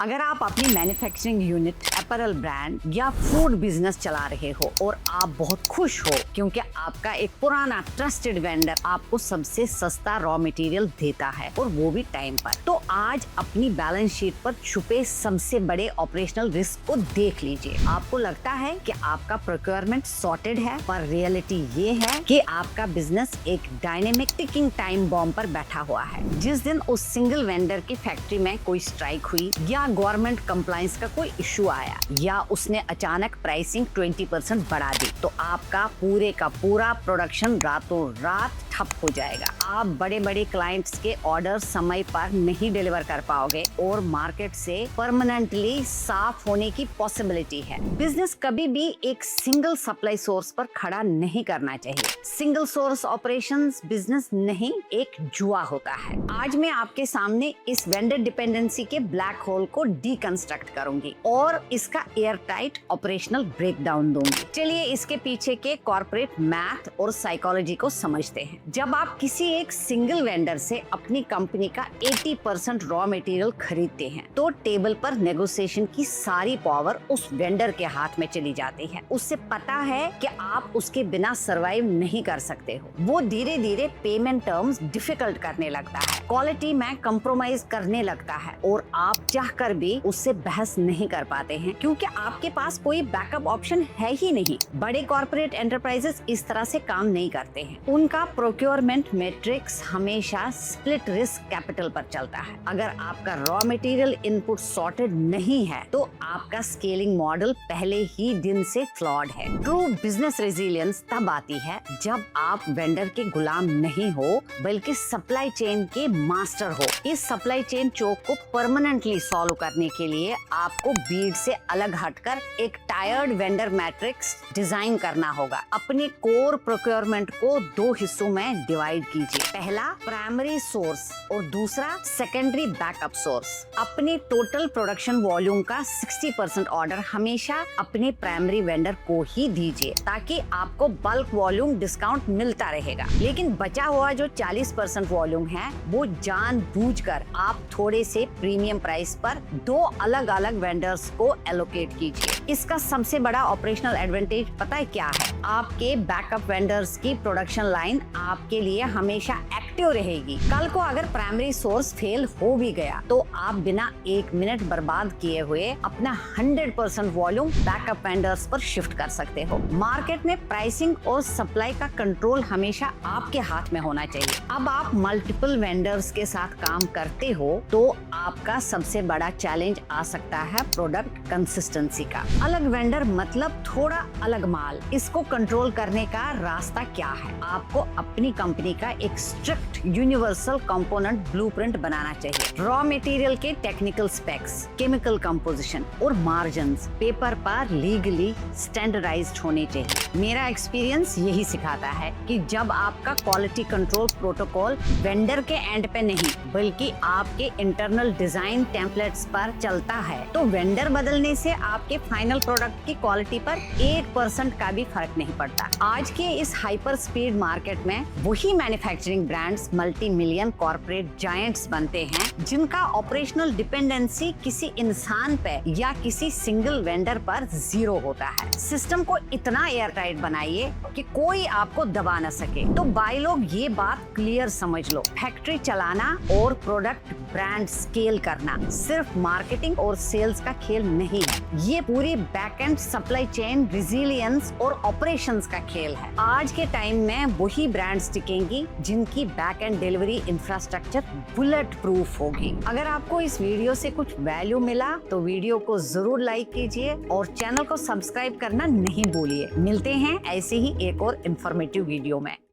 अगर आप अपनी मैन्युफैक्चरिंग यूनिट, अपैरल ब्रांड या फूड बिजनेस चला रहे हो और आप बहुत खुश हो क्योंकि आपका एक पुराना ट्रस्टेड वेंडर आपको सबसे सस्ता रॉ मटेरियल देता है और वो भी टाइम पर, तो आज अपनी बैलेंस शीट पर छुपे सबसे बड़े ऑपरेशनल रिस्क को देख लीजिए। आपको लगता है कि आपका प्रोक्योरमेंट सॉर्टेड है, पर रियलिटी ये है कि आपका बिजनेस एक डायनेमिक टिकिंग टाइम बॉम्ब पर बैठा हुआ है। जिस दिन उस सिंगल वेंडर की फैक्ट्री में कोई स्ट्राइक हुई या गवर्नमेंट कंप्लायंस का कोई इशू आया या उसने अचानक प्राइसिंग 20% बढ़ा दी, तो आपका पूरे का पूरा प्रोडक्शन रातों रात ठप हो जाएगा। आप बड़े बड़े क्लाइंट्स के ऑर्डर समय पर नहीं डिलीवर कर पाओगे और मार्केट से परमानेंटली साफ होने की पॉसिबिलिटी है। बिजनेस कभी भी एक सिंगल सप्लाई सोर्स पर खड़ा नहीं करना चाहिए। सिंगल सोर्स ऑपरेशंस बिजनेस नहीं, एक जुआ होता है। आज मैं आपके सामने इस वेंडर डिपेंडेंसी के ब्लैक होल को डीकंस्ट्रक्ट करूंगी और इसका एयर टाइट ऑपरेशनल ब्रेकडाउन दूंगी। चलिए इसके पीछे के कॉर्पोरेट मैथ और साइकोलॉजी को समझते हैं। जब आप किसी एक सिंगल वेंडर से अपनी कंपनी का 80% रॉ मटेरियल खरीदते हैं, तो टेबल पर नेगोशिएशन की सारी पावर उस वेंडर के हाथ में चली जाती है। उससे पता है कि आप उसके बिना सरवाइव नहीं कर सकते हो। वो धीरे धीरे पेमेंट टर्म्स डिफिकल्ट करने लगता है, क्वालिटी में कंप्रोमाइज करने लगता है और आप चाहकर भी उससे बहस नहीं कर पाते हैं क्योंकि आपके पास कोई बैकअप ऑप्शन है ही नहीं। बड़े कॉर्पोरेट एंटरप्राइजेस इस तरह से काम नहीं करते हैं। उनका प्रोक्योरमेंट मैट्रिक्स हमेशा स्प्लिट रिस्क कैपिटल पर चलता है। अगर आपका रॉ मटेरियल इनपुट सॉर्टेड नहीं है, तो आपका स्केलिंग मॉडल पहले ही दिन से फ्लॉड है। ट्रू बिजनेस रेजिलियंस तब आती है जब आप वेंडर के गुलाम नहीं हो, बल्कि सप्लाई चेन के मास्टर हो। इस सप्लाई चेन चोक को परमानेंटली सॉल्व करने के लिए आपको बीड से अलग हटकर एक टायर्ड वेंडर मैट्रिक्स डिजाइन करना होगा। अपने कोर प्रोक्योरमेंट को दो हिस्सों में डिवाइड कीजिए। पहला प्राइमरी सोर्स और दूसरा सेकेंडरी बैकअप सोर्स। अपने टोटल प्रोडक्शन वॉल्यूम का 60% ऑर्डर हमेशा अपने प्राइमरी वेंडर को ही दीजिए, ताकि आपको बल्क वॉल्यूम डिस्काउंट मिलता रहेगा। लेकिन बचा हुआ जो 40% वॉल्यूम है, वो जानबूझकर आप थोड़े से प्रीमियम प्राइस पर दो अलग अलग वेंडर्स को एलोकेट कीजिए। इसका सबसे बड़ा ऑपरेशनल एडवांटेज पता है क्या है? आपके बैकअप वेंडर्स की प्रोडक्शन लाइन आपके लिए हमेशा एक्टिव रहेगी। कल को अगर प्राइमरी सोर्स फेल हो भी गया, तो आप बिना एक मिनट बर्बाद किए हुए अपना 100% वॉल्यूम बैकअप वेंडर्स पर शिफ्ट कर सकते हो। मार्केट में प्राइसिंग और सप्लाई का कंट्रोल हमेशा आपके हाथ में होना चाहिए। अब आप मल्टीपल वेंडर्स के साथ काम करते हो, तो आपका सबसे बड़ा चैलेंज आ सकता है प्रोडक्ट कंसिस्टेंसी का। अलग वेंडर मतलब थोड़ा अलग माल। इसको कंट्रोल करने का रास्ता क्या है? आपको अपनी कंपनी का एक स्ट्रिक्ट यूनिवर्सल कंपोनेंट ब्लूप्रिंट बनाना चाहिए। रॉ मटेरियल के टेक्निकल स्पेक्स, केमिकल कंपोजिशन और मार्जिन्स पेपर पर लीगली स्टैंडर्डाइज्ड होने चाहिए। मेरा एक्सपीरियंस यही सिखाता है कि जब आपका क्वालिटी कंट्रोल प्रोटोकॉल वेंडर के एंड पे नहीं, बल्कि आपके इंटरनल डिजाइन टेम्पलेट्स पर चलता है, तो वेंडर बदलने से आपके फाइनल प्रोडक्ट की क्वालिटी पर 1% का भी फर्क नहीं पड़ता। आज के इस हाइपर स्पीड मार्केट में वही manufacturing brands multi million corporate giants बनते हैं, जिनका ऑपरेशनल डिपेंडेंसी किसी इंसान पे या किसी सिंगल वेंडर पर जीरो होता है। सिस्टम को इतना एयर टाइट बनाइए कि कोई आपको दबा न सके। तो भाई लोग, ये बात क्लियर समझ लो, फैक्ट्री चलाना और प्रोडक्ट ब्रांड स्केल करना सिर्फ मार्केटिंग और सेल्स का खेल नहीं है। ये पूरी back and supply chain resilience और ऑपरेशंस का खेल है। आज के टाइम में वही ब्रांड्स टिकेंगी जिनकी back and delivery infrastructure bullet proof होगी। अगर आपको इस वीडियो से कुछ वैल्यू मिला, तो वीडियो को जरूर लाइक कीजिए और चैनल को सब्सक्राइब करना नहीं भूलिए। मिलते हैं ऐसे ही एक और इंफॉर्मेटिव वीडियो में।